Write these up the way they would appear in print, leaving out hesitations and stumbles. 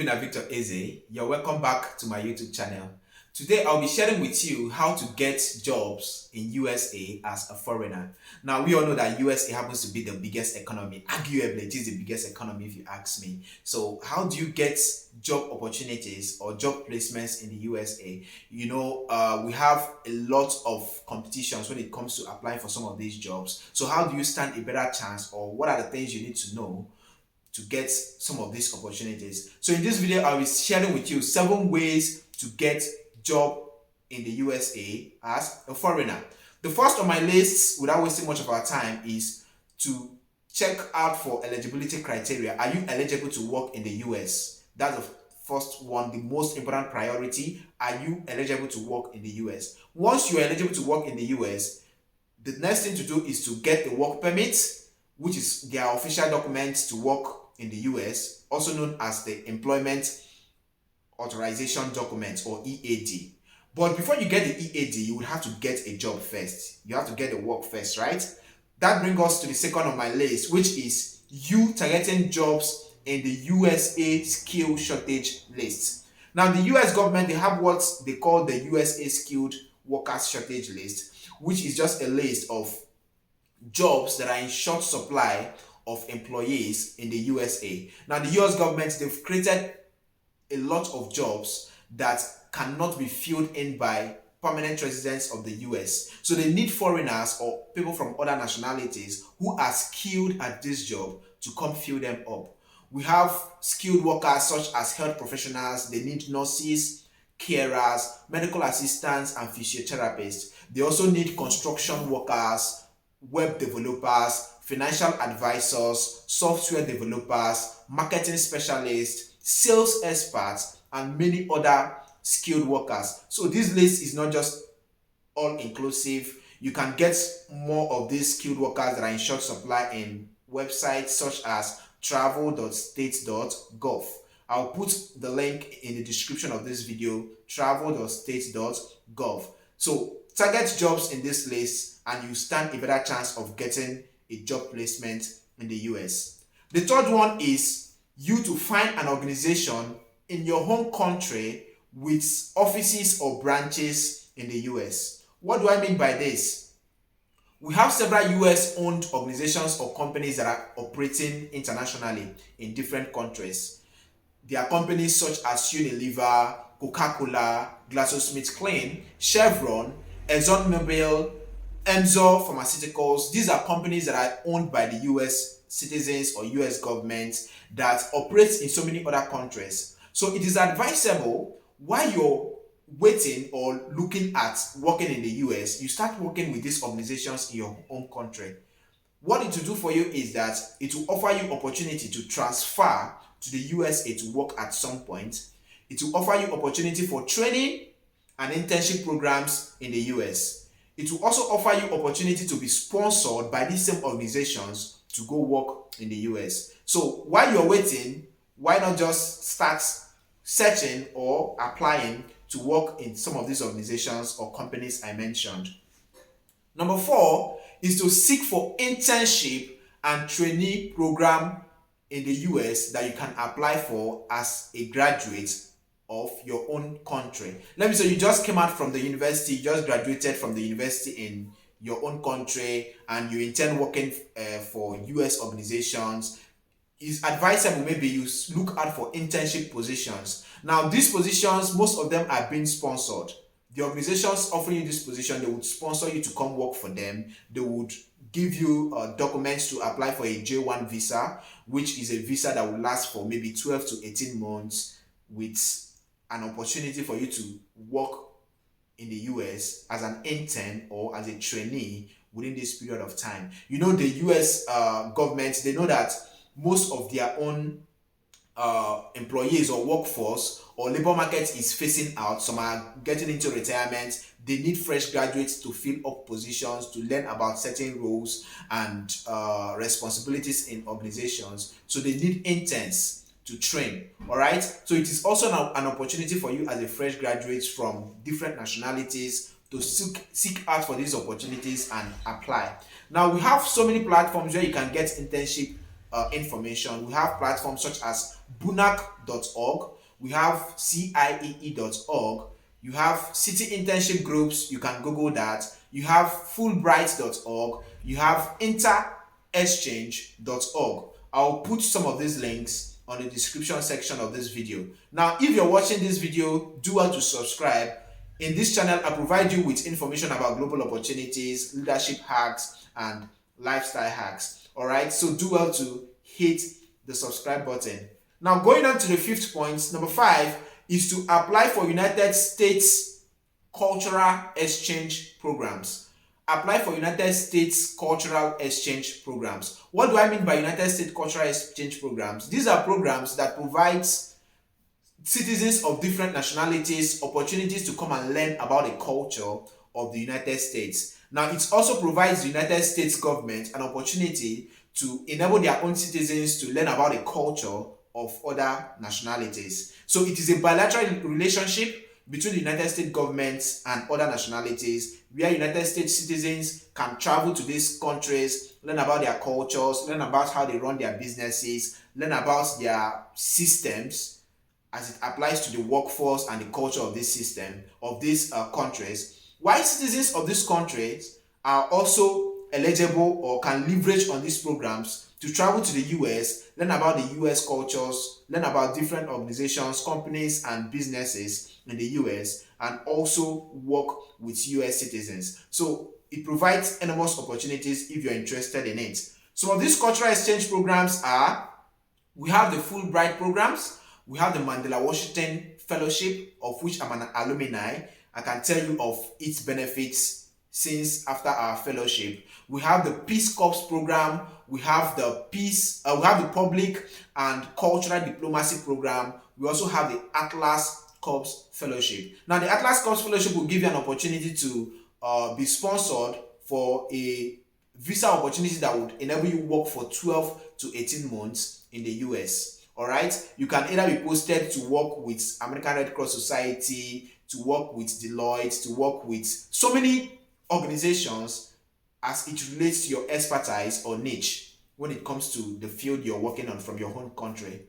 Obinna Victor Eze. You're welcome back to my YouTube channel. Today I'll be sharing with you how to get jobs in USA as a foreigner. Now we all know that USA happens to be the biggest economy. Arguably it is the biggest economy if you ask me. So how do you get job opportunities or job placements in the USA? We have a lot of competitions when it comes to applying for some of these jobs. So how do you stand a better chance, or what are the things you need to know to get some of these opportunities? So in this video, I'll be sharing with you 7 ways to get job in the USA as a foreigner. The first on my list, without wasting much of our time, is to check out for eligibility criteria. Are you eligible to work in the US? That's the first one, the most important priority. Are you eligible to work in the US? Once you're eligible to work in the US, the next thing to do is to get the work permit, which is their official document to work in the US, also known as the Employment Authorization Document, or EAD. But before you get the EAD, you would have to get a job first. You have to get the work first, right? That brings us to the second on my list, which is you targeting jobs in the USA skill shortage list. Now, the US government, they have what they call the USA skilled workers shortage list, which is just a list of jobs that are in short supply of employees in the USA. Now, the US government, they've created a lot of jobs that cannot be filled in by permanent residents of the US. So they need foreigners or people from other nationalities who are skilled at this job to come fill them up. We have skilled workers such as health professionals. They need nurses, carers, medical assistants, and physiotherapists. They also need construction workers, web developers, financial advisors, software developers, marketing specialists, sales experts, and many other skilled workers. So this list is not just all inclusive. You can get more of these skilled workers that are in short supply in websites such as travel.state.gov. I'll put the link in the description of this video, travel.state.gov. So target jobs in this list and you stand a better chance of getting a job placement in the US. The third one is you to find an organization in your home country with offices or branches in the US. What do I mean by this? We have several US-owned organizations or companies that are operating internationally in different countries. There are companies such as Unilever, Coca-Cola, GlaxoSmithKline, Chevron, ExxonMobil, Enzo Pharmaceuticals. These are companies that are owned by the US citizens or US government that operates in so many other countries. So it is advisable, while you're waiting or looking at working in the US, you start working with these organizations in your own country. What it will do for you is that it will offer you opportunity to transfer to the USA to work at some point. It will offer you opportunity for training and internship programs in the US. It will also offer you opportunity to be sponsored by these same organizations to go work in the US. So while you're waiting, why not just start searching or applying to work in some of these organizations or companies I mentioned. Number 4 is to seek for internship and trainee program in the US that you can apply for as a graduate of your own country. Let me say you just came out from the university, you just graduated from the university in your own country and you intend working for US organizations. It's advisable maybe you look out for internship positions. Now these positions, most of them are being sponsored. The organizations offering you this position, they would sponsor you to come work for them. They would give you documents to apply for a J1 visa, which is a visa that will last for maybe 12 to 18 months with an opportunity for you to work in the US as an intern or as a trainee within this period of time. You know, the US government, they know that most of their own employees or workforce or labor market is phasing out. Some are getting into retirement. They need fresh graduates to fill up positions, to learn about certain roles and responsibilities in organizations. So they need interns to train. All right. So it is also an opportunity for you as a fresh graduate from different nationalities to seek out for these opportunities and apply. Now we have so many platforms where you can get internship information. We have platforms such as bunak.org. We have CIEE.org. You have city internship groups. You can Google that. You have Fulbright.org. You have Interexchange.org. I'll put some of these links on the description section of this video. Now, if you're watching this video, do well to subscribe. In this channel, I provide you with information about global opportunities, leadership hacks, and lifestyle hacks. All right, so do well to hit the subscribe button. Now, going on to the fifth point, number 5 is to apply for United States cultural exchange programs. Apply for United States cultural exchange programs. What do I mean by United States cultural exchange programs? These are programs that provide citizens of different nationalities opportunities to come and learn about the culture of the United States. Now, it also provides the United States government an opportunity to enable their own citizens to learn about the culture of other nationalities. So it is a bilateral relationship between the United States government and other nationalities, where United States citizens can travel to these countries, learn about their cultures, learn about how they run their businesses, learn about their systems as it applies to the workforce and the culture of this system, of these countries, while citizens of these countries are also eligible or can leverage on these programs to travel to the US, learn about the US cultures, learn about different organizations, companies, and businesses in the US, and also work with US citizens. So it provides enormous opportunities if you're interested in it. Some of these cultural exchange programs are, we have the Fulbright programs, we have the Mandela Washington Fellowship, of which I'm an alumni. I can tell you of its benefits since after our fellowship. We have the Peace Corps program, we have the Public and Cultural Diplomacy program, we also have the Atlas Corps Fellowship. Now, the Atlas Corps Fellowship will give you an opportunity to be sponsored for a visa opportunity that would enable you work for 12 to 18 months in the US. All right, you can either be posted to work with American Red Cross Society, to work with Deloitte, to work with so many organizations as it relates to your expertise or niche when it comes to the field you're working on from your home country.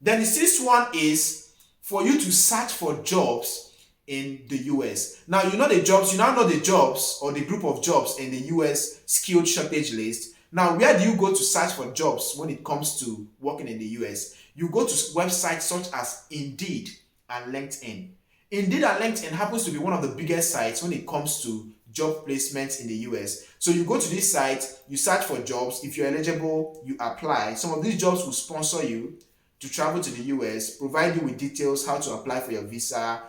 Then the sixth one is for you to search for jobs in the US. Now, you now know the jobs or the group of jobs in the US skilled shortage list. Now, where do you go to search for jobs when it comes to working in the US? You go to websites such as Indeed and LinkedIn. Indeed and LinkedIn happens to be one of the biggest sites when it comes to job placements in the US. So you go to this site, you search for jobs. If you're eligible, you apply. Some of these jobs will sponsor you to travel to the US, provide you with details how to apply for your visa,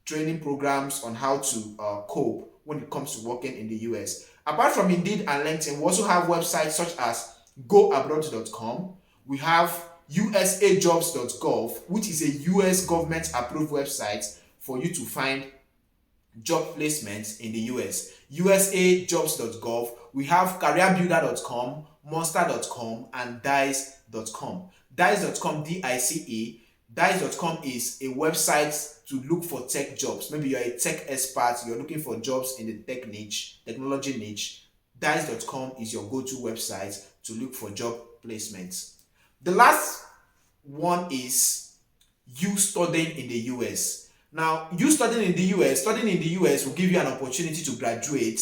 training programs on how to cope when it comes to working in the US. Apart from Indeed and LinkedIn, we also have websites such as goabroad.com. We have USAjobs.gov, which is a US government approved website for you to find job placements in the US. USAjobs.gov. We have careerbuilder.com, monster.com, and dice.com. Dice.com, DICE. Dice.com is a website to look for tech jobs. Maybe you're a tech expert, you're looking for jobs in the technology niche. Dice.com is your go-to website to look for job placements. The last one is you studying in the US. Now, you studying in the US will give you an opportunity to graduate,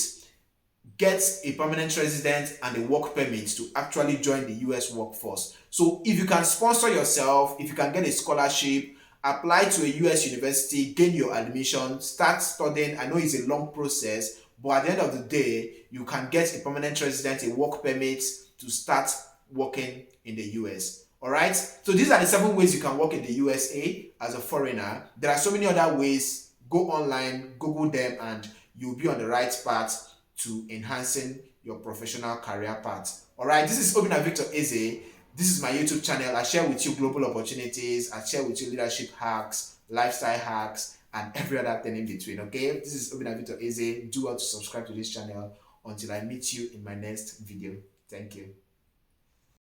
get a permanent residence and a work permit to actually join the US workforce. So if you can sponsor yourself, if you can get a scholarship, apply to a US university, gain your admission, start studying. I know it's a long process, but at the end of the day, you can get a permanent residence, a work permit to start working in the US. All right. So these are the 7 ways you can work in the USA as a foreigner. There are so many other ways. Go online, Google them, and you'll be on the right path to enhancing your professional career path. All right. This is Obinna Victor Eze. This is my YouTube channel. I share with you global opportunities. I share with you leadership hacks, lifestyle hacks, and every other thing in between. Okay. This is Obinna Victor Eze. Do well to subscribe to this channel until I meet you in my next video. Thank you.